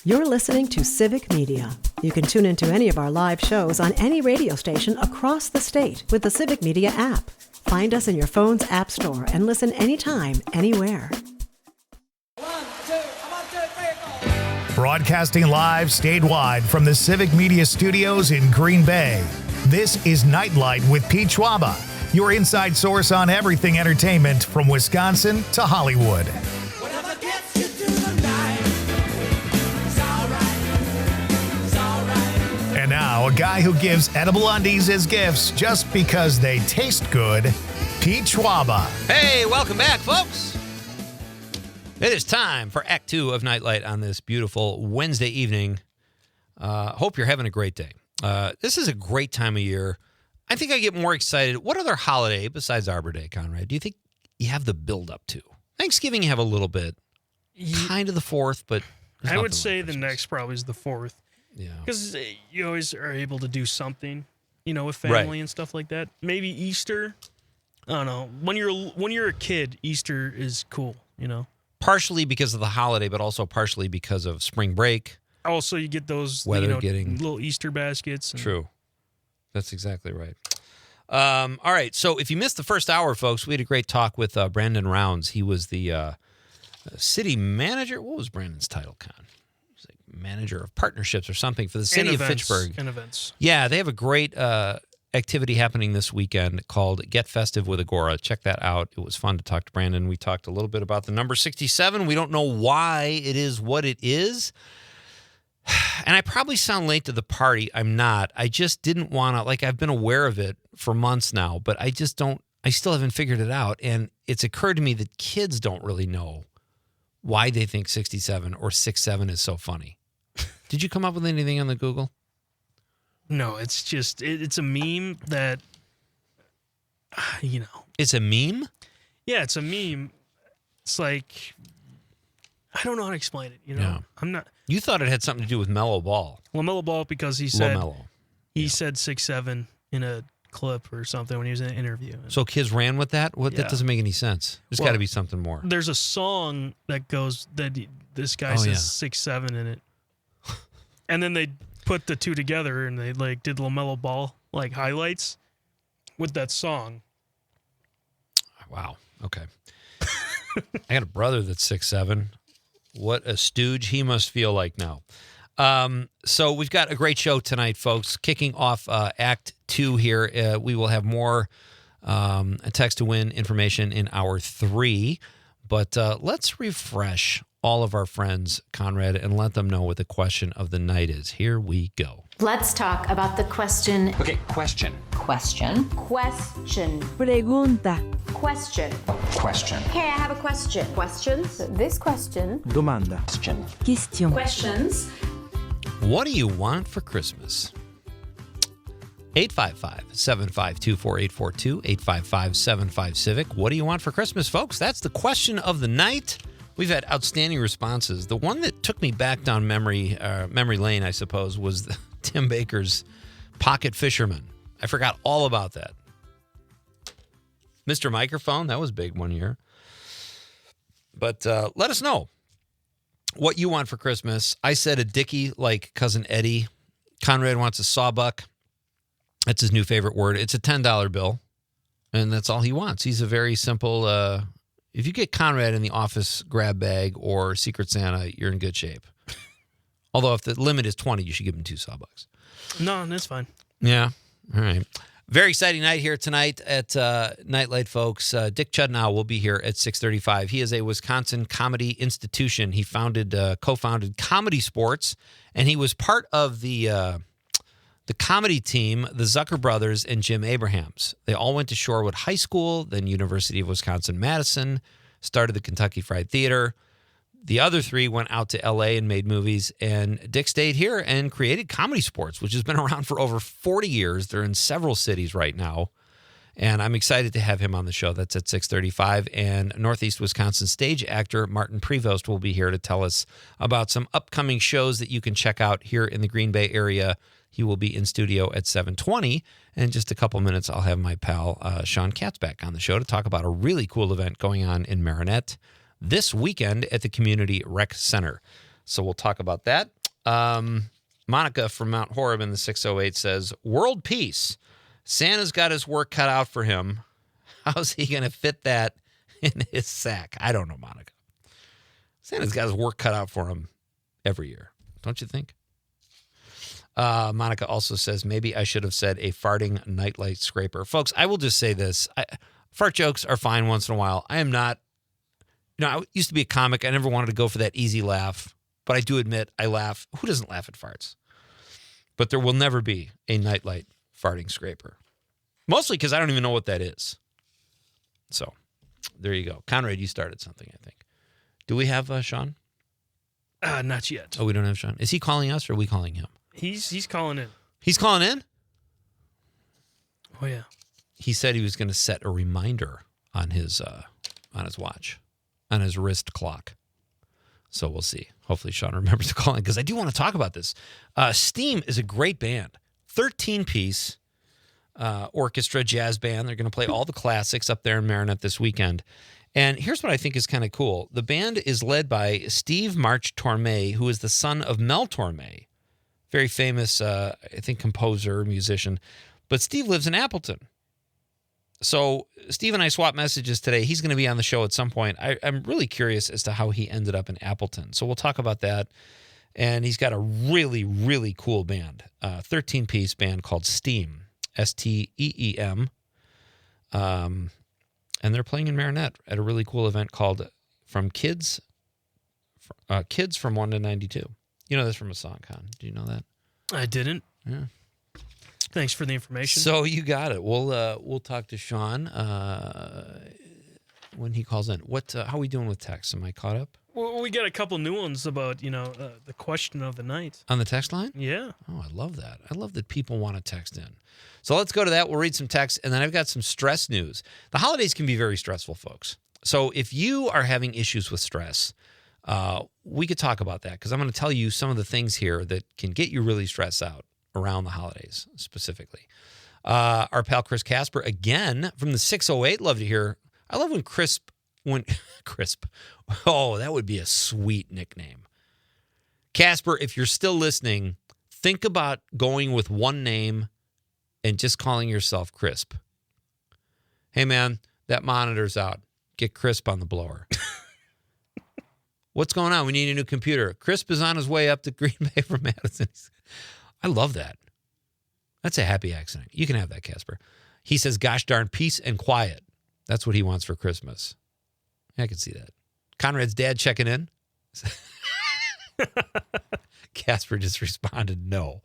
You're listening to Civic Media. You can tune into any of our live shows on any radio station across the state with the Civic Media app. Find us in your phone's app store and listen anytime, anywhere. Broadcasting live statewide from the Civic Media Studios in Green Bay. This is Nite Lite with Pete Schwaba, your inside source on everything entertainment from Wisconsin to Hollywood. And now, a guy who gives edible undies as gifts just because they taste good, Pete Schwaba. Hey, welcome back, folks. It is time for Act 2 of Nite Lite on this beautiful Wednesday evening. Hope you're having a great day. This is a great time of year. I think I get more excited. What other holiday besides Arbor Day, Conrad, do you think you have the build-up to? Thanksgiving you have a little bit. Kind of the 4th, but I would say the next probably is the 4th. Yeah. Because you always are able to do something, with family and stuff like that. Maybe Easter. I don't know. When you're a kid, Easter is cool, Partially because of the holiday, but also partially because of spring break. Also, you get those little Easter baskets. True. That's exactly right. All right. So if you missed the first hour, folks, we had a great talk with Brandon Rounds. He was the city manager. What was Brandon's title, Con? Manager of partnerships or something for the city of Fitchburg. And events. Yeah, they have a great activity happening this weekend called Get Festive with Agora. Check that out. It was fun to talk to Brandon. We talked a little bit about the number 67. We don't know why it is what it is. And I probably sound late to the party. I'm not. I just didn't want to, I've been aware of it for months now, but I still haven't figured it out. And it's occurred to me that kids don't really know why they think 67 or 67 is so funny. Did you come up with anything on the Google? No, it's just, it's a meme that, It's a meme? Yeah, it's a meme. It's like, I don't know how to explain it, Yeah. I'm not. You thought it had something to do with Mellow Ball. LaMelo Ball, because he said, He said 6'7" in a clip or something when he was in an interview. So kids ran with that? That doesn't make any sense. There's got to be something more. There's a song that goes, this guy says 6'7" in it. And then they put the two together and they did LaMelo Ball highlights with that song. Wow. Okay. I got a brother that's 6'7". What a stooge he must feel like now. So we've got a great show tonight, folks. Kicking off Act 2 here. We will have more text to win information in hour 3. But let's refresh all of our friends, Conrad, and let them know what the question of the night is. Here we go. Let's talk about the question. Okay, question. Question. Question. Pregunta. Question. Question. Hey, I have a question. Questions? This question. Domanda. Question. Question. Questions. What do you want for Christmas? 855-752-4842, 855-75-CIVIC. What do you want for Christmas, folks? That's the question of the night. We've had outstanding responses. The one that took me back down memory lane, I suppose, was Tim Baker's Pocket Fisherman. I forgot all about that. Mr. Microphone, that was big one year. But let us know what you want for Christmas. I said a Dickie like Cousin Eddie. Conrad wants a sawbuck. That's his new favorite word. It's a $10 bill, and that's all he wants. He's a very simple... if you get Conrad in the office grab bag or Secret Santa, you're in good shape. Although if the limit is 20, you should give him 2 sawbucks. No, that's fine. Yeah. All right. Very exciting night here tonight at Nite Lite, folks. Dick Chudnow will be here at 6:35. He is a Wisconsin comedy institution. He co-founded Comedy Sports, and he was part of the comedy team, the Zucker Brothers and Jim Abrahams. They all went to Shorewood High School, then University of Wisconsin-Madison, started the Kentucky Fried Theater. The other 3 went out to L.A. and made movies, and Dick stayed here and created Comedy Sports, which has been around for over 40 years. They're in several cities right now, and I'm excited to have him on the show. That's at 6:35, and Northeast Wisconsin stage actor Martin Prevost will be here to tell us about some upcoming shows that you can check out here in the Green Bay area. He will be in studio at 7:20, and in just a couple minutes, I'll have my pal Sean Katz back on the show to talk about a really cool event going on in Marinette this weekend at the Community Rec Center. So we'll talk about that. Monica from Mount Horeb in the 608 says, world peace. Santa's got his work cut out for him. How's he going to fit that in his sack? I don't know, Monica. Santa's got his work cut out for him every year. Don't you think? Monica also says, maybe I should have said a farting nightlight scraper. Folks, I will just say this. Fart jokes are fine once in a while. I am not, I used to be a comic. I never wanted to go for that easy laugh, but I do admit I laugh. Who doesn't laugh at farts? But there will never be a nightlight farting scraper. Mostly because I don't even know what that is. So there you go. Conrad, you started something, I think. Do we have Sean? Not yet. Oh, we don't have Sean. Is he calling us or are we calling him? He's calling in. He's calling in? Oh, yeah. He said he was going to set a reminder on his watch, on his wrist clock. So we'll see. Hopefully Sean remembers to call in because I do want to talk about this. Steam is a great band. 13-piece orchestra jazz band. They're going to play all the classics up there in Marinette this weekend. And here's what I think is kind of cool. The band is led by Steve March Torme, who is the son of Mel Torme. Very famous, I think, composer, musician. But Steve lives in Appleton. So Steve and I swapped messages today. He's going to be on the show at some point. I'm really curious as to how he ended up in Appleton. So we'll talk about that. And he's got a really, really cool band, 13-piece band called Steam, S-T-E-E-M. And they're playing in Marinette at a really cool event called From Kids from 1 to 92. You know this from a song, Con. Do you know that? I didn't. Yeah. Thanks for the information. So you got it. We'll talk to Sean when he calls in. How are we doing with texts? Am I caught up? Well, we got a couple new ones about, the question of the night. On the text line? Yeah. Oh, I love that. I love that people want to text in. So let's go to that. We'll read some text, and then I've got some stress news. The holidays can be very stressful, folks. So if you are having issues with stress, we could talk about that because I'm going to tell you some of the things here that can get you really stressed out around the holidays specifically. Our pal Chris Casper, again, from the 608, love to hear. I love when Crisp. Oh, that would be a sweet nickname. Casper, if you're still listening, think about going with one name and just calling yourself Crisp. Hey, man, that monitor's out. Get Crisp on the blower. What's going on? We need a new computer. Crisp is on his way up to Green Bay from Madison. I love that. That's a happy accident. You can have that, Casper. He says, gosh darn, peace and quiet. That's what he wants for Christmas. I can see that. Conrad's dad checking in. Casper just responded no.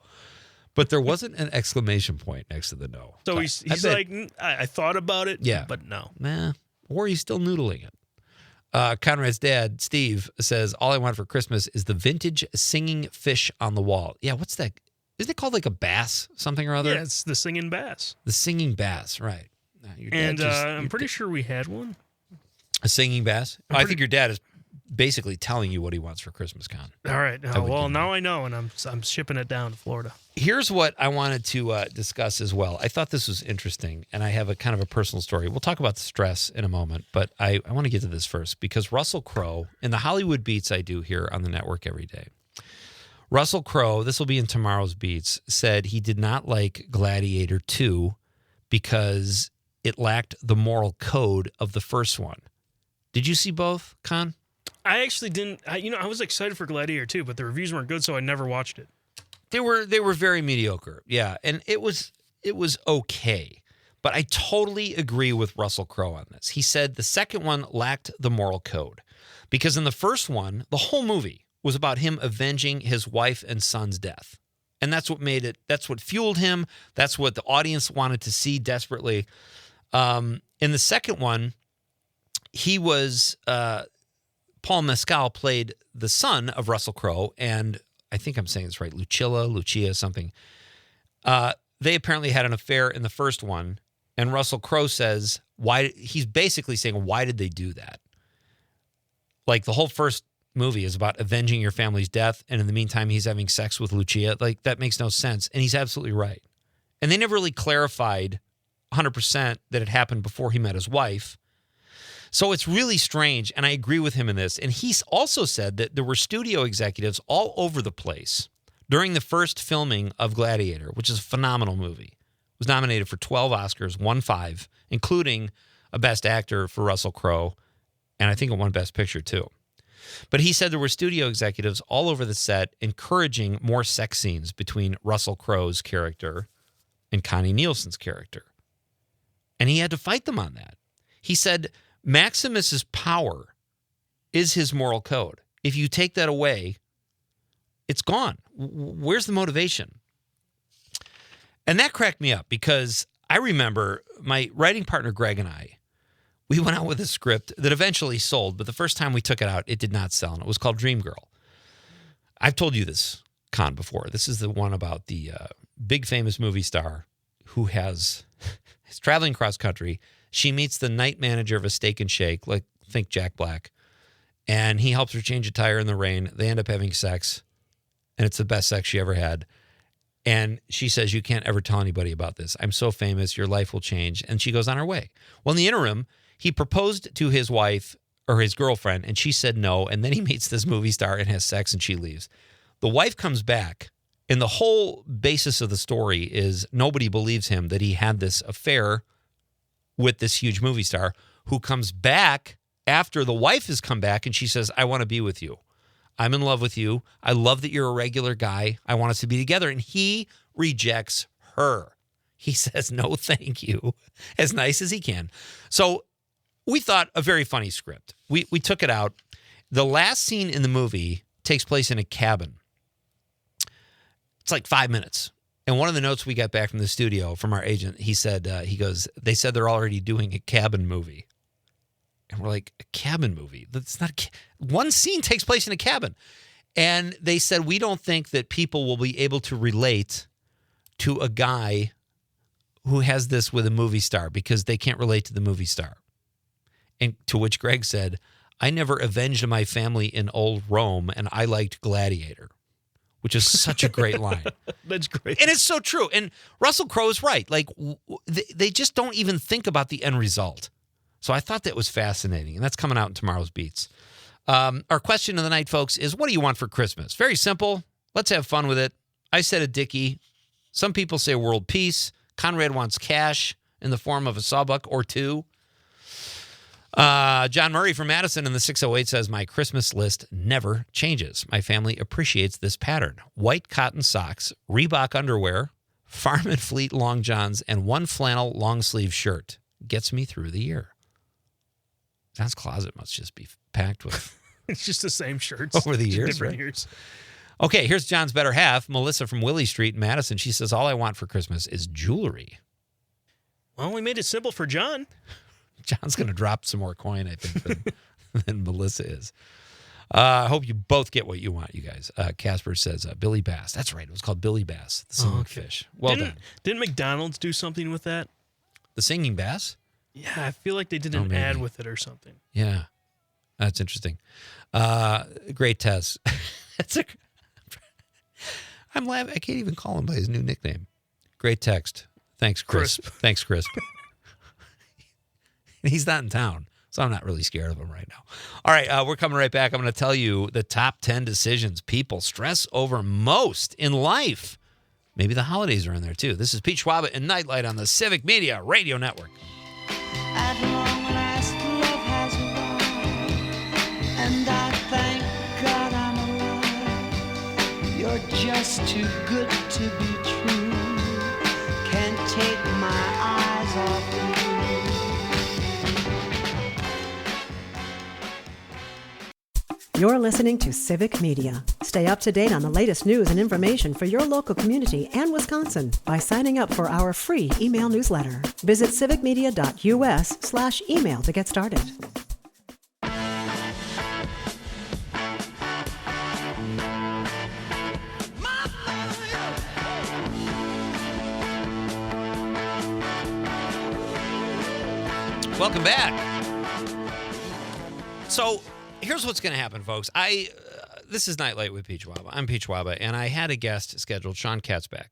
But there wasn't an exclamation point next to the no. So he's like, I thought about it, yeah, but no. Nah. Or he's still noodling it. Conrad's dad, Steve, says, all I want for Christmas is the vintage singing fish on the wall. Yeah, what's that? Isn't it called like a bass, something or other? Yeah, it's the singing bass. The singing bass, right. Your dad I'm pretty sure we had one. A singing bass? I think your dad is basically telling you what he wants for Christmas, Con. All right. Well, now I know, and I'm shipping it down to Florida. Here's what I wanted to discuss as well. I thought this was interesting, and I have a kind of a personal story. We'll talk about the stress in a moment, but I want to get to this first because Russell Crowe, in the Hollywood Beats I do here on the network every day, Russell Crowe, this will be in tomorrow's Beats, said he did not like Gladiator 2 because it lacked the moral code of the first one. Did you see both, Con? I actually didn't. I was excited for Gladiator 2, but the reviews weren't good, so I never watched it. They were very mediocre, yeah, and it was okay. But I totally agree with Russell Crowe on this. He said the second one lacked the moral code because in the first one, the whole movie was about him avenging his wife and son's death, and that's what made it. That's what fueled him. That's what the audience wanted to see desperately. In the second one, he was Paul Mescal played the son of Russell Crowe, and I think I'm saying this right, Lucia, something. They apparently had an affair in the first one, and Russell Crowe says, he's basically saying, why did they do that? Like, the whole first movie is about avenging your family's death, and in the meantime, he's having sex with Lucia. Like, that makes no sense, and he's absolutely right. And they never really clarified 100% that it happened before he met his wife. So it's really strange, and I agree with him in this. And he's also said that there were studio executives all over the place during the first filming of Gladiator, which is a phenomenal movie. It was nominated for 12 Oscars, won 5, including a Best Actor for Russell Crowe, and I think it won Best Picture too. But he said there were studio executives all over the set encouraging more sex scenes between Russell Crowe's character and Connie Nielsen's character. And he had to fight them on that. He said Maximus's power is his moral code. If you take that away, it's gone. Where's the motivation? And that cracked me up because I remember my writing partner Greg and I, we went out with a script that eventually sold, but the first time we took it out, it did not sell, and it was called Dream Girl. I've told you this, Con, before. This is the one about the big famous movie star who is traveling cross country. She meets the night manager of a Steak and Shake, like think Jack Black, and he helps her change a tire in the rain. They end up having sex, and it's the best sex she ever had. And she says, you can't ever tell anybody about this. I'm so famous, your life will change. And she goes on her way. Well, in the interim, he proposed to his wife or his girlfriend, and she said no. And then he meets this movie star and has sex, and she leaves. The wife comes back, and the whole basis of the story is nobody believes him that he had this affair with this huge movie star who comes back after the wife has come back, and she says, I want to be with you. I'm in love with you. I love that you're a regular guy. I want us to be together. And he rejects her. He says, no, thank you, as nice as he can. So we thought a very funny script. We took it out. The last scene in the movie takes place in a cabin. It's like 5 minutes. And one of the notes we got back from the studio from our agent, he said, they said they're already doing a cabin movie. And we're like, a cabin movie? That's not one scene takes place in a cabin. And they said, we don't think that people will be able to relate to a guy who has this with a movie star because they can't relate to the movie star. And to which Greg said, I never avenged my family in old Rome, and I liked Gladiator, which is such a great line. That's great. And it's so true. And Russell Crowe is right. Like, they just don't even think about the end result. So I thought that was fascinating, and that's coming out in tomorrow's Beats. Our question of the night, folks, is what do you want for Christmas? Very simple. Let's have fun with it. I said a Dickie. Some people say world peace. Conrad wants cash in the form of a sawbuck or two. John Murray from Madison in the 608 says, my Christmas list never changes. My family appreciates this pattern. White cotton socks, Reebok underwear, Farm and Fleet long johns, and one flannel long sleeve shirt. Gets me through the year. John's closet must just be packed with. It's just the same shirts. Over the years, different right? years. Okay, here's John's better half, Melissa from Willie Street in Madison. She says, all I want for Christmas is jewelry. Well, we made it simple for John. John's going to drop some more coin, I think, than Melissa is. I hope you both get what you want, you guys. Casper says Billy Bass. That's right. It was called Billy Bass, the singing fish. Well done. Didn't McDonald's do something with that? The singing bass? Yeah, I feel like they did an ad with it or something. Yeah. That's interesting. Great test. I'm laughing. I can't even call him by his new nickname. Great text. Thanks, Crisp. Thanks, Crisp. He's not in town, so I'm not really scared of him right now. All right, we're coming right back. I'm going to tell you the top 10 decisions people stress over most in life. Maybe the holidays are in there, too. This is Pete Schwaba and Nite Lite on the Civic Media Radio Network. At long last, love has arrived, and I thank God I'm alive. You're just too good to be true. Can't take my eyes off you. You're listening to Civic Media. Stay up to date on the latest news and information for your local community and Wisconsin by signing up for our free email newsletter. Visit civicmedia.us/email to get started. Welcome back. So here's what's going to happen, folks. This is Nite Lite with Pete Schwaba. I'm Pete Schwaba, and I had a guest scheduled, Sean Katzbach.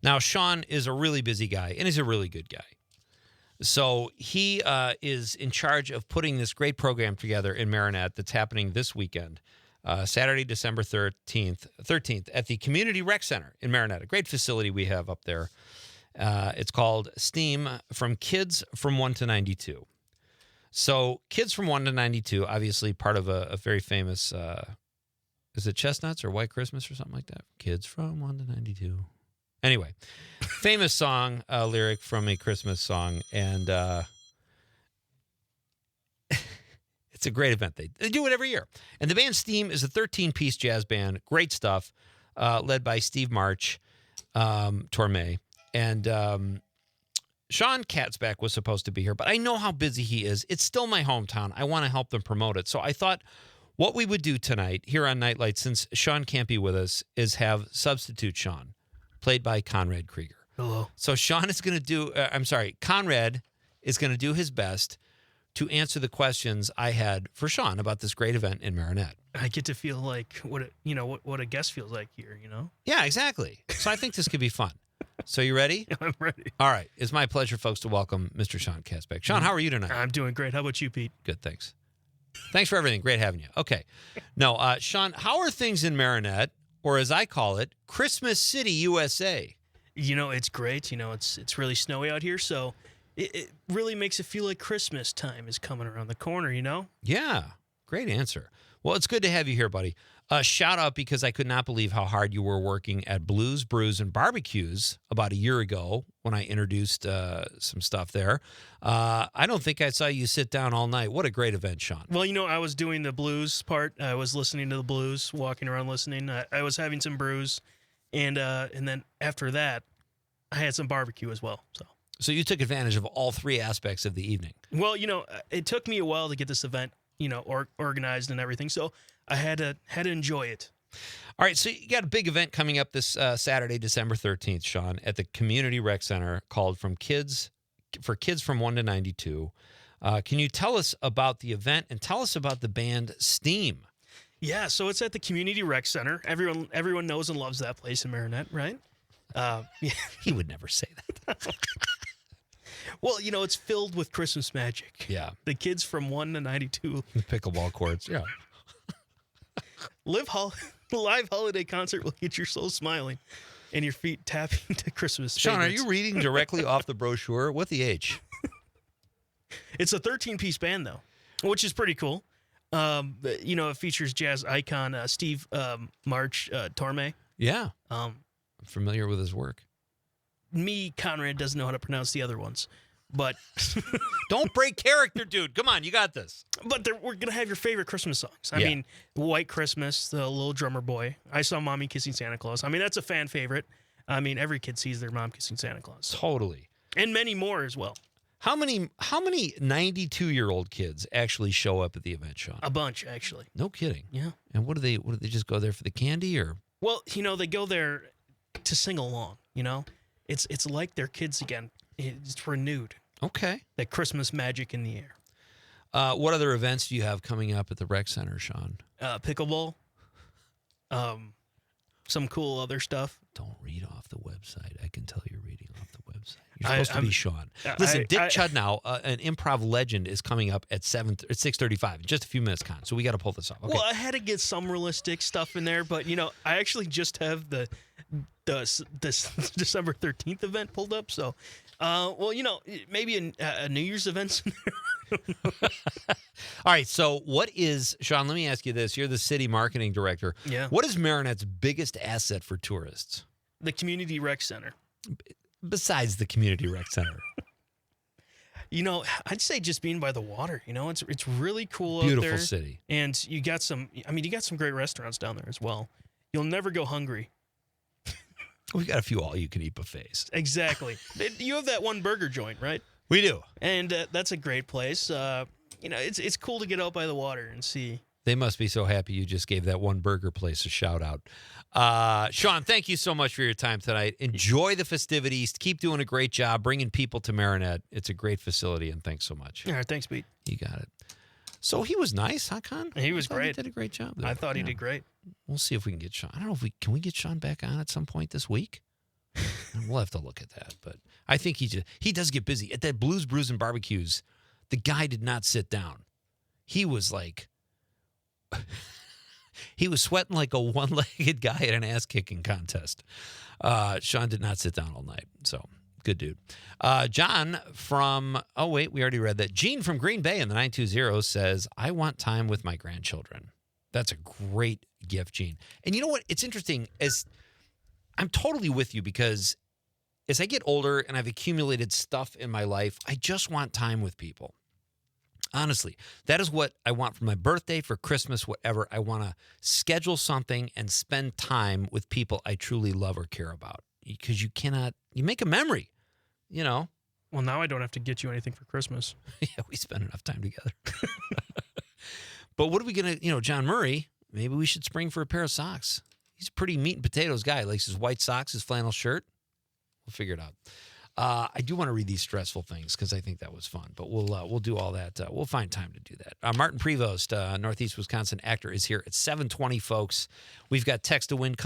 Now, Sean is a really busy guy, and he's a really good guy. So he is in charge of putting this great program together in Marinette that's happening this weekend, Saturday, December 13th at the Community Rec Center in Marinette, a great facility we have up there. It's called STEAM, from Kids from 1 to 92. So Kids from 1 to 92, obviously part of a very famous, is it Chestnuts or White Christmas or something like that? Kids from 1 to 92. Anyway, famous song, lyric from a Christmas song, and it's a great event. They do it every year. And the band Steam is a 13-piece jazz band, great stuff, led by Steve March, Torme, and Sean Katzbach was supposed to be here, but I know how busy he is. It's still my hometown. I want to help them promote it. So I thought what we would do tonight here on Nite Lite, since Sean can't be with us, is have substitute Sean, played by Conrad Krieger. Hello. So Sean is going to do, Conrad is going to do his best to answer the questions I had for Sean about this great event in Marinette. I get to feel like what a guest feels like here, you know? Yeah, exactly. So I think this could be fun. So you ready? I'm ready. All right. It's my pleasure, folks, to welcome Mr. Sean Katzbach. Sean, how are you tonight? I'm doing great. How about you, Pete? Good, thanks. Thanks for everything. Great having you. Okay. Now, Sean, how are things in Marinette, or as I call it, Christmas City, USA? You know, it's great. You know, it's really snowy out here, so it really makes it feel like Christmas time is coming around the corner, you know? Yeah. Great answer. Well, it's good to have you here, buddy. Shout out, because I could not believe how hard you were working at Blues, Brews, and Barbecues about a year ago when I introduced some stuff there. I don't think I saw you sit down all night. What a great event, Sean. Well, you know, I was doing the blues part. I was listening to the blues, walking around listening. I was having some brews, and then after that, I had some barbecue as well. So you took advantage of all three aspects of the evening. Well, you know, it took me a while to get this event, you know, organized and everything. So I had to enjoy it. All right, so you got a big event coming up this Saturday, December 13th, Sean, at the Community Rec Center called for Kids from 1 to 92. Can you tell us about the event and tell us about the band Steam? Yeah, so it's at the Community Rec Center. Everyone knows and loves that place in Marinette, right? Yeah. He would never say that. Well, you know, it's filled with Christmas magic. Yeah. The kids from 1 to 92. The pickleball courts, yeah. Live holiday concert will get your soul smiling and your feet tapping to Christmas. Sean, favorites. are you reading directly off the brochure? What the H? It's a 13-piece band, though, which is pretty cool. You know, it features jazz icon Steve March Torme. Yeah. I'm familiar with his work. Conrad doesn't know how to pronounce the other ones, but don't break character, dude. Come on, you got this. But we're gonna have your favorite Christmas songs. I mean, White Christmas, The Little Drummer Boy. I Saw Mommy Kissing Santa Claus. I mean, that's a fan favorite. I mean, every kid sees their mom kissing Santa Claus. Totally. And many more as well. How many 92-year-old kids actually show up at the event, Sean? A bunch, actually. No kidding. Yeah. And what do they just go there for the candy, or? Well, you know, they go there to sing along, you know? It's like they're kids again. It's renewed. Okay. That Christmas magic in the air. What other events do you have coming up at the rec center, Sean? Pickleball. Some cool other stuff. Don't read off the website. I can tell you're reading off the website. You're supposed to be Sean. Listen, Dick Chudnow, an improv legend, is coming up at 6:35 in just a few minutes, Con. So we got to pull this off. Okay. Well, I had to get some realistic stuff in there, but you know, I actually just have this December 13th event pulled up. So, well, you know, maybe a New Year's event in there. All right. So what is, Sean, let me ask you this. You're the city marketing director. Yeah. What is Marinette's biggest asset for tourists? The Community Rec Center. Besides the Community Rec Center. You know, I'd say just being by the water. You know, it's really cool Beautiful out there. City. And you got some great restaurants down there as well. You'll never go hungry. We've got a few all-you-can-eat buffets. Exactly. You have that one burger joint, right? We do. And that's a great place. You know, it's cool to get out by the water and see. They must be so happy you just gave that one burger place a shout out. Sean, thank you so much for your time tonight. Enjoy the festivities. Keep doing a great job bringing people to Marinette. It's a great facility, and thanks so much. All right, thanks, Pete. You got it. So he was nice, huh, Con? He was great. He did a great job there. I thought he did great. We'll see if we can get Sean. I don't know if can we get Sean back on at some point this week? We'll have to look at that. But I think he does get busy. At that Blues, Brews, and Barbecues, the guy did not sit down. He was like, he was sweating like a one-legged guy at an ass-kicking contest. Sean did not sit down all night. So, good dude. John from, oh, wait, we already read that. Gene from Green Bay in the 920 says, I want time with my grandchildren. That's a great gift, Gene. And you know what? It's interesting. I'm totally with you because as I get older and I've accumulated stuff in my life, I just want time with people. Honestly, that is what I want for my birthday, for Christmas, whatever. I want to schedule something and spend time with people I truly love or care about. Because you make a memory, you know. Well, now I don't have to get you anything for Christmas. Yeah, we spend enough time together. But what are we going to, John Murray, maybe we should spring for a pair of socks. He's a pretty meat and potatoes guy. He likes his white socks, his flannel shirt. We'll figure it out. I do want to read these stressful things because I think that was fun, but we'll do all that. We'll find time to do that. Martin Prevost, Northeast Wisconsin actor, is here at 7:20, folks. We've got text to win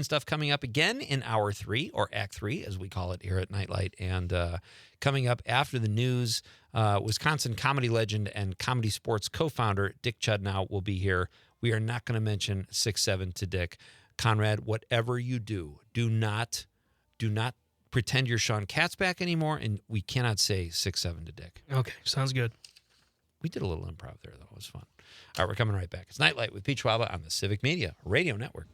stuff coming up again in hour 3, or act 3, as we call it here at Nite Lite. And coming up after the news, Wisconsin comedy legend and comedy sports co-founder Dick Chudnow will be here. We are not going to mention 6'7" to Dick. Conrad, whatever you do not pretend you're Sean Katzbach anymore, and we cannot say 6'7" to Dick. Okay, sounds good. We did a little improv there, though. It was fun. All right, we're coming right back. It's Nite Lite with Pete Schwaba on the Civic Media Radio Network.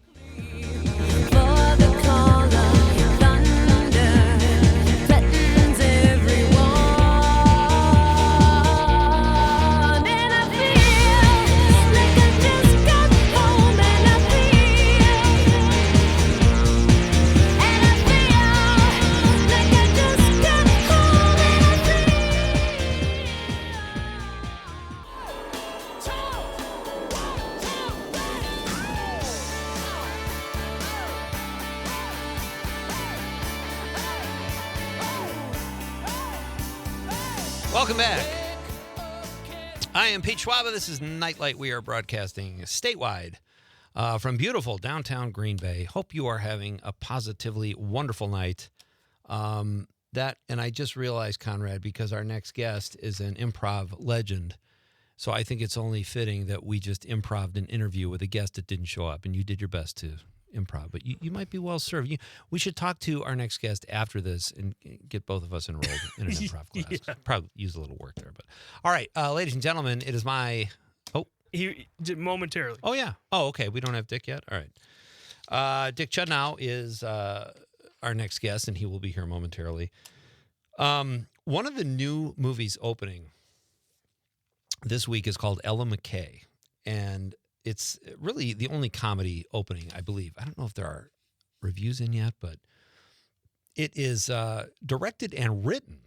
Welcome back. I am Pete Schwaba. This is Nite Lite. We are broadcasting statewide from beautiful downtown Green Bay. Hope you are having a positively wonderful night. And I just realized, Conrad, because our next guest is an improv legend, so I think it's only fitting that we just improved an interview with a guest that didn't show up, and you did your best to improv, but you might be well served. We should talk to our next guest after this and get both of us enrolled in an improv class. Yeah. Probably use a little work there, but all right, ladies and gentlemen, it is my He did momentarily. Oh yeah. Oh, okay. We don't have Dick yet. All right. Dick Chudnow is our next guest, and he will be here momentarily. One of the new movies opening this week is called Ella McKay, and it's really the only comedy opening, I believe. I don't know if there are reviews in yet, but it is directed and written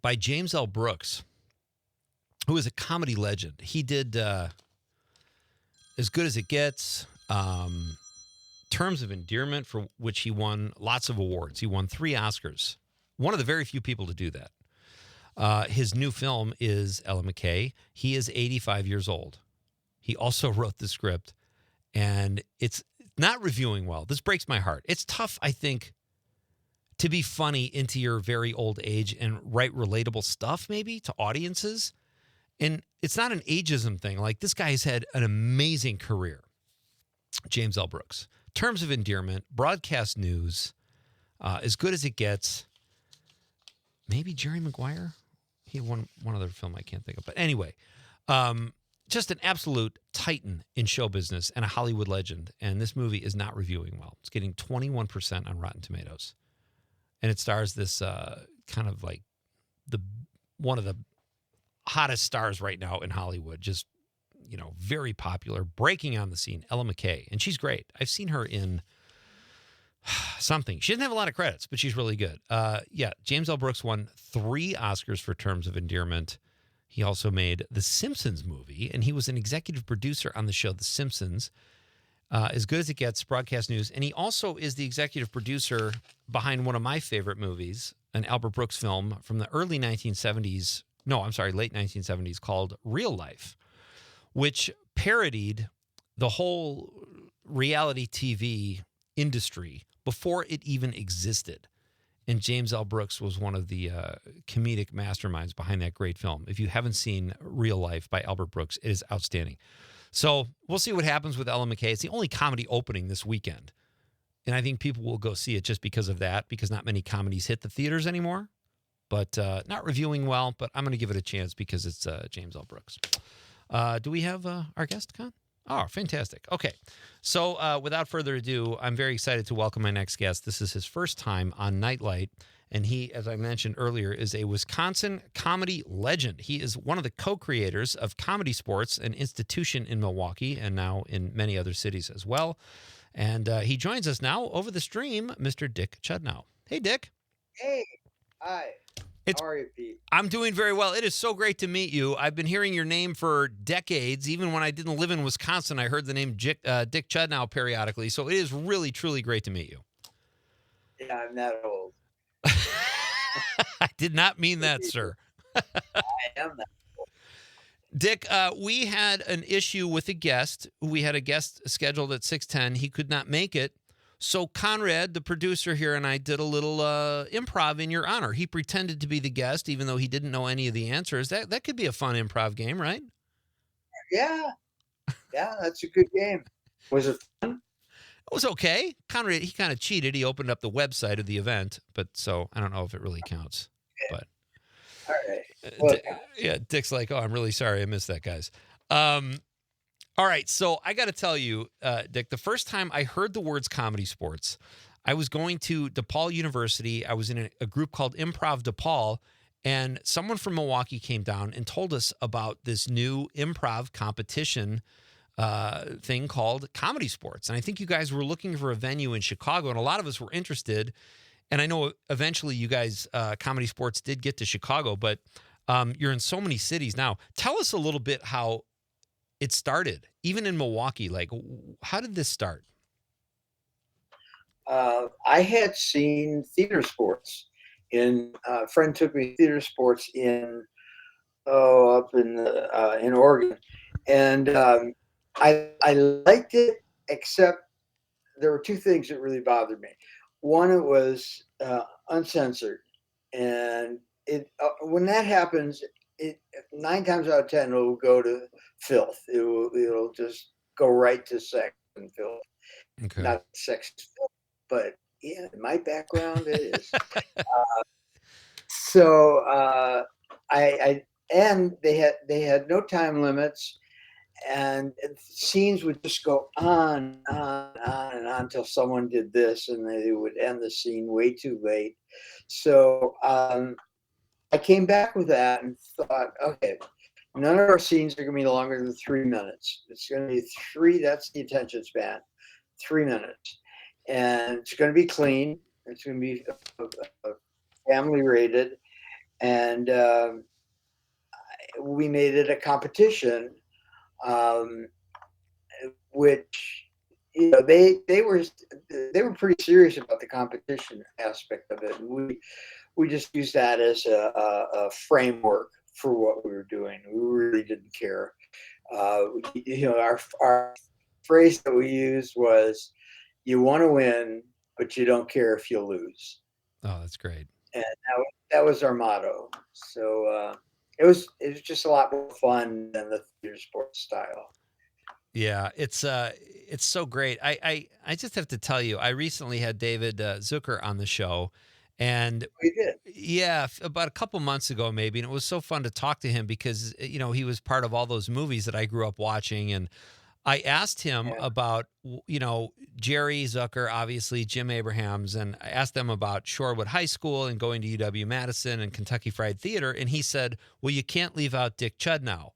by James L. Brooks, who is a comedy legend. He did As Good as It Gets, Terms of Endearment, for which he won lots of awards. He won 3 Oscars. One of the very few people to do that. His new film is Ella McKay. He is 85 years old. He also wrote the script, and it's not reviewing well. This breaks my heart. It's tough, I think, to be funny into your very old age and write relatable stuff, maybe, to audiences. And it's not an ageism thing. Like, this guy has had an amazing career, James L. Brooks. Terms of Endearment, Broadcast News, As Good as It Gets, maybe Jerry Maguire? He had one other film I can't think of. But anyway, just an absolute titan in show business and a Hollywood legend. And this movie is not reviewing well. It's getting 21% on Rotten Tomatoes. And it stars this kind of like one of the hottest stars right now in Hollywood. Just, very popular, breaking on the scene, Ella McKay. And she's great. I've seen her in something. She doesn't have a lot of credits, but she's really good. James L. Brooks won 3 Oscars for Terms of Endearment. He also made The Simpsons movie, and he was an executive producer on the show The Simpsons. As Good as It Gets, Broadcast News. And he also is the executive producer behind one of my favorite movies, an Albert Brooks film from the late 1970s called Real Life, which parodied the whole reality TV industry before it even existed. And James L. Brooks was one of the comedic masterminds behind that great film. If you haven't seen Real Life by Albert Brooks, it is outstanding. So we'll see what happens with Ellen McKay. It's the only comedy opening this weekend. And I think people will go see it just because of that, because not many comedies hit the theaters anymore. But not reviewing well, but I'm going to give it a chance because it's James L. Brooks. Do we have our guest, Con? Oh, fantastic. Okay. So without further ado, I'm very excited to welcome my next guest. This is his first time on Nite Lite, and he, as I mentioned earlier, is a Wisconsin comedy legend. He is one of the co-creators of Comedy Sports, an institution in Milwaukee and now in many other cities as well. And he joins us now over the stream, Mr. Dick Chudnow. Hey, Dick. Hey. Hi. How are you, Pete? I'm doing very well. It is so great to meet you. I've been hearing your name for decades. Even when I didn't live in Wisconsin, I heard the name Dick Chudnow periodically. So it is really, truly great to meet you. Yeah, I'm that old. I did not mean that, sir. I am that old. Dick, we had an issue with a guest. We had a guest scheduled at 6:10. He could not make it. So Conrad, the producer here, and I did a little improv in your honor. He pretended to be the guest, even though he didn't know any of the answers. That could be a fun improv game, right? Yeah. Yeah, that's a good game. Was it fun? It was okay. Conrad, he kind of cheated. He opened up the website of the event, but so I don't know if it really counts. But all right. Well, yeah, Dick's like, oh, I'm really sorry. I missed that, guys. All right, so I got to tell you, Dick, the first time I heard the words Comedy Sports, I was going to DePaul University. I was in a group called Improv DePaul, and someone from Milwaukee came down and told us about this new improv competition thing called Comedy Sports. And I think you guys were looking for a venue in Chicago, and a lot of us were interested. And I know eventually you guys, Comedy Sports did get to Chicago, but you're in so many cities now. Tell us a little bit how it started, even in Milwaukee. Like, how did this start? I had seen theater sports. A friend took me to theater sports up in Oregon, and I liked it, except there were two things that really bothered me. One, it was uncensored, and when that happens, 9 times out of 10 it'll go to filth. It'll just go right to sex and filth. Okay. Not sex, but yeah, in my background it is. And they had no time limits, and scenes would just go on and on until someone did this, and they would end the scene way too late. So I came back with that and thought, okay, none of our scenes are going to be longer than 3 minutes. It's going to be 3. That's the attention span, 3 minutes, and it's going to be clean. It's going to be family rated, and we made it a competition, which they were pretty serious about the competition aspect of it. And we just used that as a framework for what we were doing. We really didn't care. Our phrase that we used was, "You want to win, but you don't care if you lose." Oh, that's great. And that was our motto. So it was just a lot more fun than the theater sports style. Yeah, it's so great. I just have to tell you, I recently had David Zucker on the show, and we did. Yeah, about a couple months ago maybe, and it was so fun to talk to him because he was part of all those movies that I grew up watching, and I asked him about Jerry Zucker, obviously Jim Abrahams, and I asked them about Shorewood High School and going to UW-Madison and Kentucky Fried Theater, and he said, "Well, you can't leave out Dick Chudnow.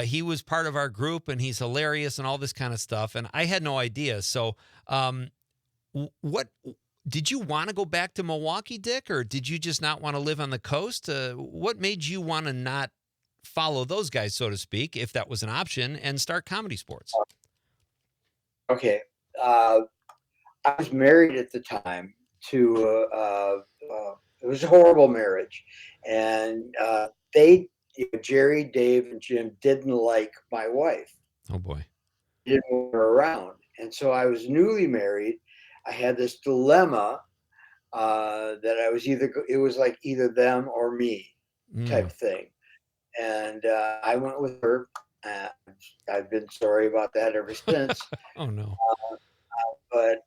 He was part of our group, and he's hilarious and all this kind of stuff." And I had no idea. So what did you want to go back to Milwaukee, Dick, or did you just not want to live on the coast? What made you want to not follow those guys, so to speak, if that was an option, and start Comedy Sports? Okay. I was married at the time to it was a horrible marriage, and Jerry, Dave, and Jim didn't like my wife. Oh boy. Didn't want her around. And so I was newly married. I had this dilemma that it was like either them or me type thing. And I went with her. Uh, I've been sorry about that ever since. Oh no. But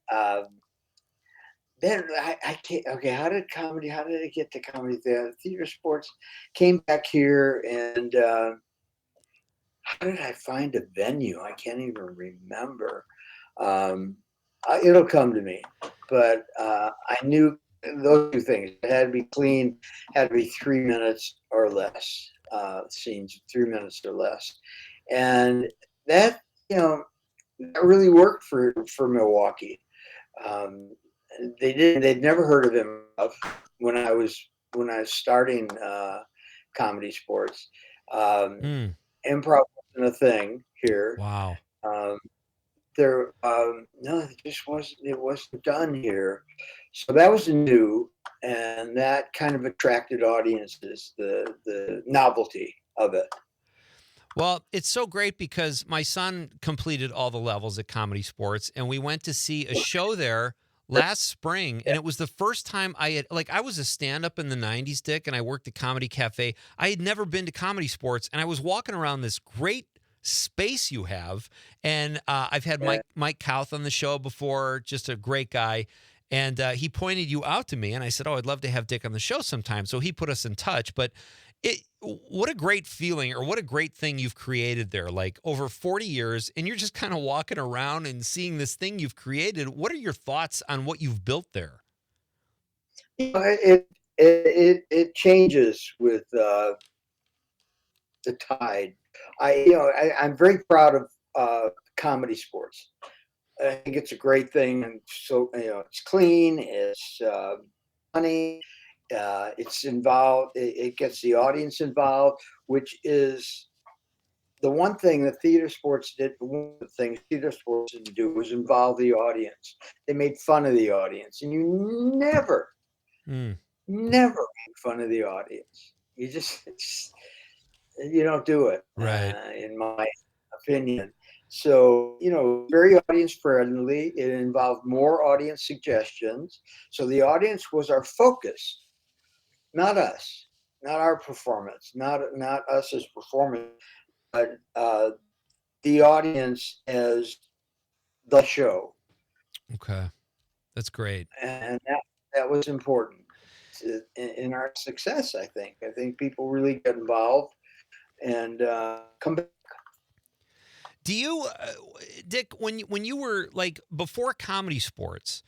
then I can't. Okay, how did it get to comedy? The theater sports came back here, and how did I find a venue? I can't even remember. It'll come to me. But I knew those two things. It had to be clean, had to be 3 minutes or less. Scenes 3 minutes or less, and that that really worked for Milwaukee. They'd never heard of Improv when I was starting comedy sports. Improv wasn't a thing here. Wow. No, it wasn't done here. So that was new, and that kind of attracted audiences, the novelty of it. Well, it's so great because my son completed all the levels at Comedy Sports, and we went to see a show there last spring, and it was the first time I was a stand-up in the 90s, Dick, and I worked at Comedy Cafe. I had never been to Comedy Sports, and I was walking around this great space you have, and I've had Mike Kauth on the show before, just a great guy, and he pointed you out to me, and I said, I'd love to have Dick on the show sometime, so he put us in touch. But what a great feeling, or what a great thing you've created there, like over 40 years, and you're just kind of walking around and seeing this thing you've created. What are your thoughts on what you've built there? It changes with the tide. I'm very proud of Comedy Sports. I think it's a great thing, and so it's clean, it's funny, it's involved. It gets the audience involved, which is the one thing that theater sports did. One of the things theater sports didn't do was involve the audience. They made fun of the audience, and you never make fun of the audience. You don't do it, right? In my opinion. So, very audience friendly. It involved more audience suggestions. So the audience was our focus, not us, not our performance, not us as performers, but the audience as the show. Okay, that's great. And that was important in our success, I think. I think people really get involved and come back. Do you, Dick, when you were like before Comedy Sports,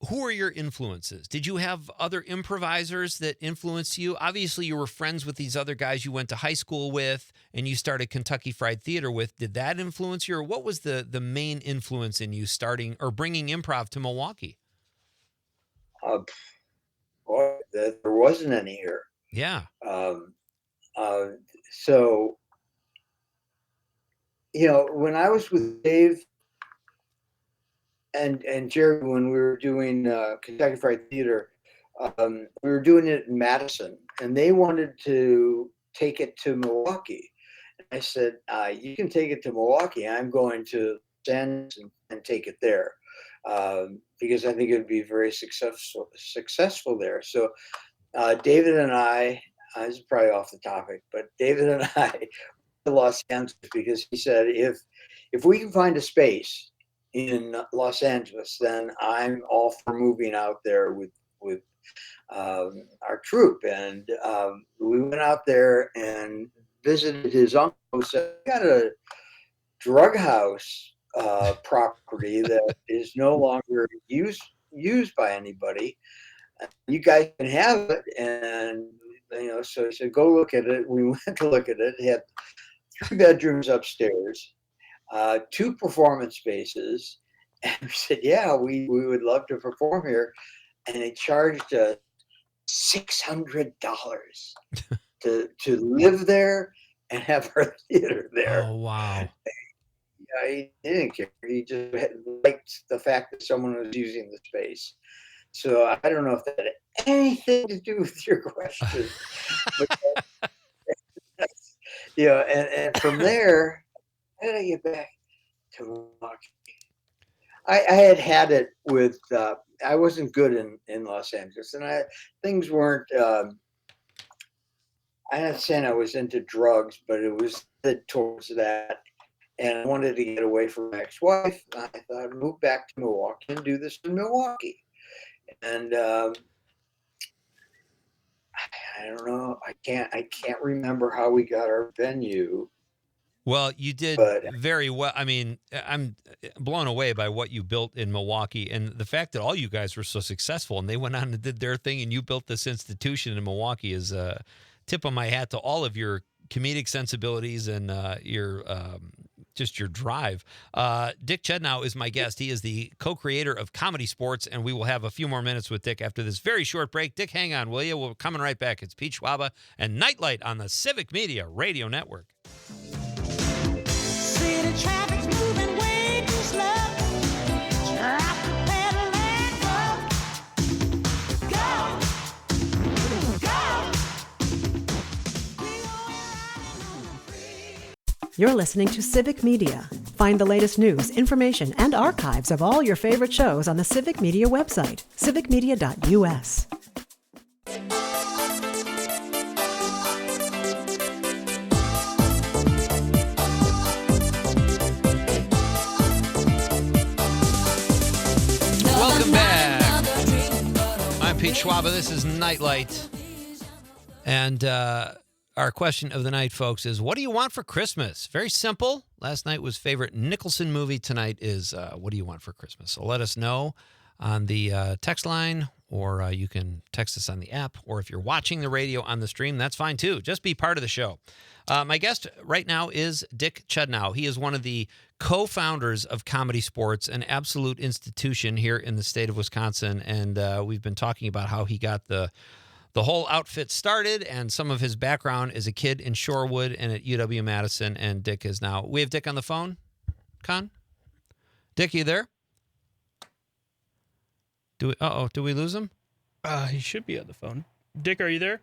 who are your influences? Did you have other improvisers that influenced you? Obviously, you were friends with these other guys you went to high school with and you started Kentucky Fried Theater with. Did that influence you, or what was the main influence in you starting or bringing improv to Milwaukee? Boy, there wasn't any here. Yeah. So, when I was with Dave and Jerry, when we were doing Kentucky Fried Theater, we were doing it in Madison, and they wanted to take it to Milwaukee. And I said, you can take it to Milwaukee. I'm going to Los Angeles and take it there, because I think it would be very successful there. So David and I, this is probably off the topic, but David and I to Los Angeles because he said, if we can find a space in Los Angeles, then I'm all for moving out there with our troupe. And we went out there and visited his uncle, who said, "We got a drug house property that is no longer used by anybody. You guys can have it." And so he said, "Go look at it." We went to look at it. It had 3 bedrooms upstairs, 2 performance spaces, and we said, "Yeah, we would love to perform here." And they charged us $600 to live there and have our theater there. Oh wow! Yeah, he didn't care. He just liked the fact that someone was using the space. So I don't know if that had anything to do with your question. But, and from there, how did I get back to Milwaukee? I had it with. I wasn't good in Los Angeles, and things weren't. I'm not saying I was into drugs, but it was towards that. And I wanted to get away from my ex-wife. I thought I'd move back to Milwaukee and do this in Milwaukee. And I don't know. I can't remember how we got our venue. Well, you did very well. I mean, I'm blown away by what you built in Milwaukee, and the fact that all you guys were so successful, and they went on and did their thing, and you built this institution in Milwaukee is a tip of my hat to all of your comedic sensibilities and your just your drive. Dick Chudnow is my guest. He is the co-creator of Comedy Sports, and we will have a few more minutes with Dick after this very short break. Dick, hang on, will you? We're coming right back. It's Pete Schwaba and Nite Lite on the Civic Media Radio Network. City traffic's moving way too slow. Drop the pedal and go. You're listening to Civic Media. Find the latest news, information, and archives of all your favorite shows on the Civic Media website, civicmedia.us. Welcome back. I'm Pete Schwaba. This is Nite Lite. And our question of the night, folks, is what do you want for Christmas? Very simple. Last night was favorite Nicholson movie. Tonight is what do you want for Christmas? So let us know on the text line, or you can text us on the app, or if you're watching the radio on the stream, that's fine too. Just be part of the show. My guest right now is Dick Chudnow. He is one of the co-founders of Comedy Sports, an absolute institution here in the state of Wisconsin. And we've been talking about how he got the whole outfit started and some of his background as a kid in Shorewood and at UW-Madison. And Dick is now... We have Dick on the phone, Con? Dick, you there? Do we lose him? He should be on the phone. Dick, are you there?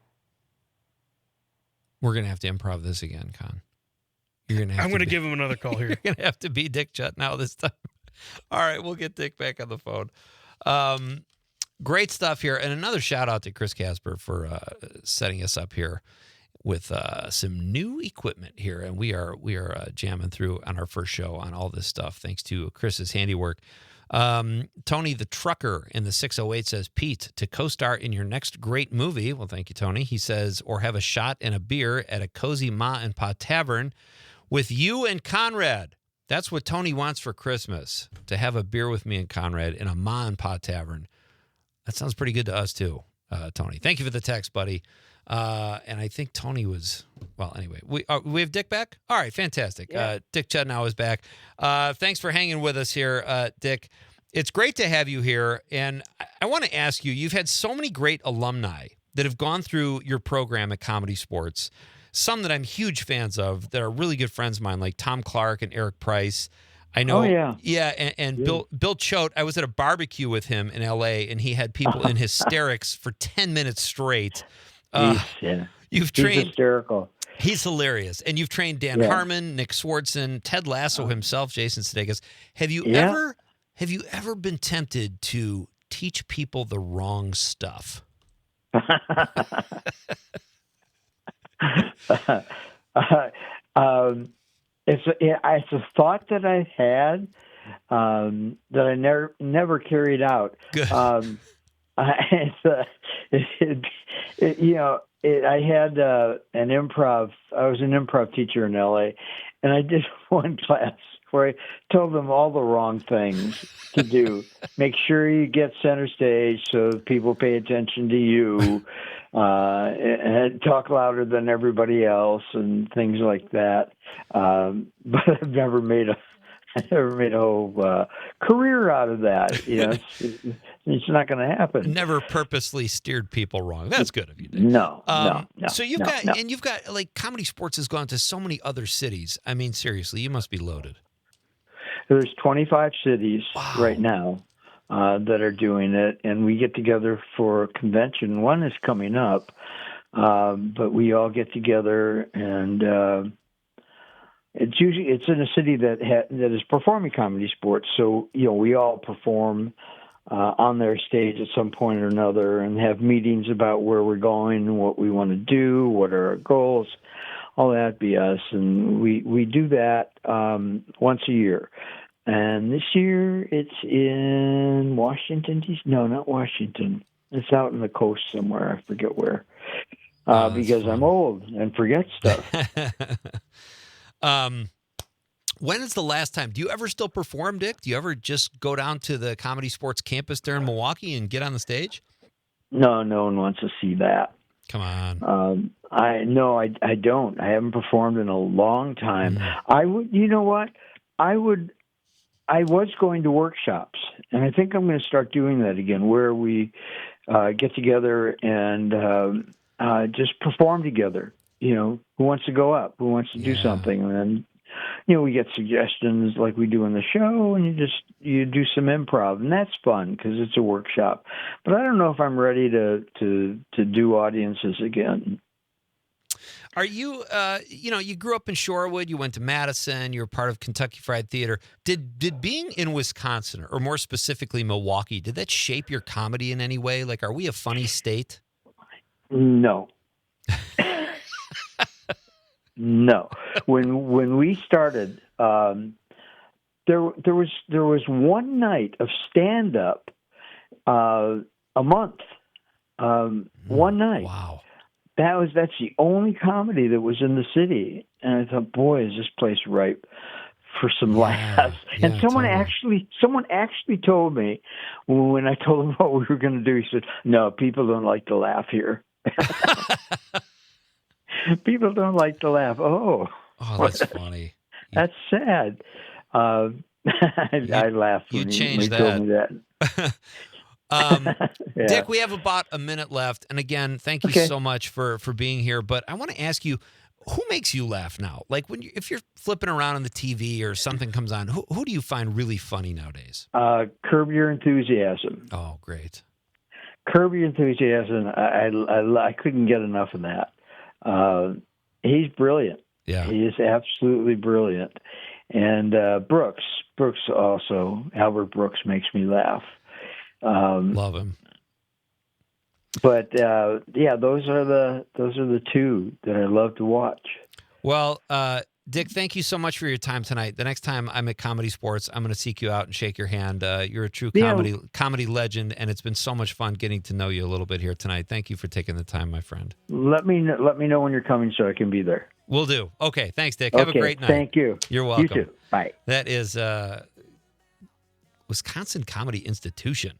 We're going to have to improv this again, Con. I'm going to give him another call here. You're going to have to be Dick Chudnow this time. All right, we'll get Dick back on the phone. Great stuff here. And another shout out to Chris Casper for setting us up here with some new equipment here. And we are jamming through on our first show on all this stuff, thanks to Chris's handiwork. Tony the Trucker in the 608 says, Pete, to co-star in your next great movie. Well, thank you, Tony. He says, or have a shot and a beer at a cozy Ma and Pa Tavern with you and Conrad. That's what Tony wants for Christmas, to have a beer with me and Conrad in a Ma and Pa Tavern. That sounds pretty good to us, too, Tony. Thank you for the text, buddy. And I think Tony was, well, anyway, we have Dick back? All right, fantastic. Yeah. Dick Chudnow is back. Thanks for hanging with us here, Dick. It's great to have you here. And I want to ask you, you've had so many great alumni that have gone through your program at Comedy Sports, some that I'm huge fans of that are really good friends of mine, like Tom Clark and Eric Price. I know. Oh, yeah. And Bill Choate, I was at a barbecue with him in L.A., and he had people in hysterics for 10 minutes straight. You've trained. He's hysterical. He's hilarious. And you've trained Dan Harmon, Nick Swartzen, Ted Lasso himself, Jason Sudeikis. Have you ever been tempted to teach people the wrong stuff? It's a thought that I had that I never carried out. Good. I had an improv. I was an improv teacher in LA, and I did one class where I told them all the wrong things to do. Make sure you get center stage so people pay attention to you. And talk louder than everybody else and things like that. But I've never made a whole career out of that. You know, it's not going to happen. Never purposely steered people wrong. That's good of you, Dave. No. So you've got like Comedy Sports has gone to so many other cities. I mean, seriously, you must be loaded. There's 25 cities right now that are doing it, and we get together for a convention. One is coming up, but we all get together and it's in a city that is performing comedy sports. So we all perform on their stage at some point or another, and have meetings about where we're going, what we want to do, what are our goals, all that BS. And we do that once a year. And this year it's in Washington, D.C. No, not Washington. It's out in the coast somewhere. I forget where. Because I'm old and forget stuff. When is the last time? Do you ever still perform, Dick? Do you ever just go down to the Comedy Sports campus there in Milwaukee and get on the stage? No one wants to see that. Come on. I don't. I haven't performed in a long time. I would. You know what? I was going to workshops, and I think I'm going to start doing that again, where we get together and just perform together. Who wants to go up? Who wants to do something? And then, we get suggestions like we do in the show, and you do some improv, and that's fun because it's a workshop. But I don't know if I'm ready to do audiences again. Are you, you grew up in Shorewood, you went to Madison, you were part of Kentucky Fried Theater. Did being in Wisconsin, or more specifically Milwaukee, did that shape your comedy in any way? Like, are we a funny state? No. No. When we started, there was one night of stand-up a month. One night. Wow. That's the only comedy that was in the city, and I thought, boy, is this place ripe for some laughs. And someone actually told me when I told him what we were going to do. He said, "No, people don't like to laugh here." People don't like to laugh. Oh, that's funny. That's sad. I laughed when he told me that. Dick, we have about a minute left. And again, thank you so much for being here. But I want to ask you, who makes you laugh now? Like if you're flipping around on the TV or something comes on, who do you find really funny nowadays? Curb Your Enthusiasm. Oh, great. Curb Your Enthusiasm. I couldn't get enough of that. He's brilliant. Yeah. He is absolutely brilliant. And Brooks also, Albert Brooks makes me laugh. Love him. But those are the two that I love to watch. Well, Dick, thank you so much for your time tonight. The next time I'm at Comedy Sports, I'm going to seek you out and shake your hand. You're a true comedy legend, and it's been so much fun getting to know you a little bit here tonight. Thank you for taking the time, my friend. Let me know when you're coming so I can be there. Will do. Okay, thanks, Dick. Have a great night. Thank you. You're welcome. You too. Bye. That is Wisconsin Comedy Institution.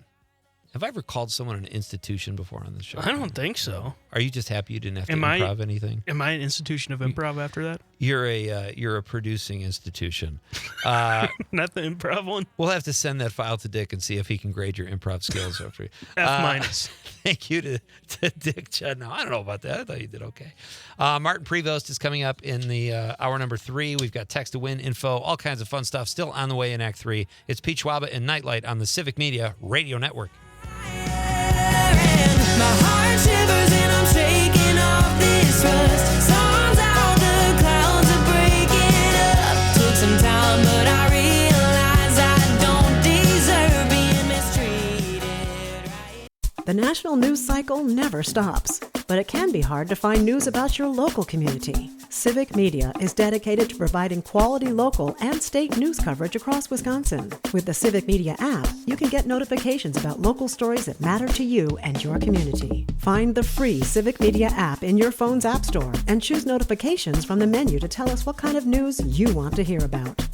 Have I ever called someone an institution before on this show? I don't think so. Are you just happy you didn't have to improv anything? Am I an institution of improv after that? You're a producing institution. Not the improv one? We'll have to send that file to Dick and see if he can grade your improv skills after you. F-. Thank you to Dick Chud. No, I don't know about that. I thought you did okay. Martin Prevost is coming up in the hour number 3. We've got text to win info, all kinds of fun stuff still on the way in Act 3. It's Pete Schwaba and Nite Lite on the Civic Media Radio Network. My heart shivers and I'm shaking off this rust. Storms out, the clouds are breaking up. Took some time, but I realize I don't deserve being mistreated. The national news cycle never stops, but it can be hard to find news about your local community. Civic Media is dedicated to providing quality local and state news coverage across Wisconsin. With the Civic Media app, you can get notifications about local stories that matter to you and your community. Find the free Civic Media app in your phone's app store and choose notifications from the menu to tell us what kind of news you want to hear about.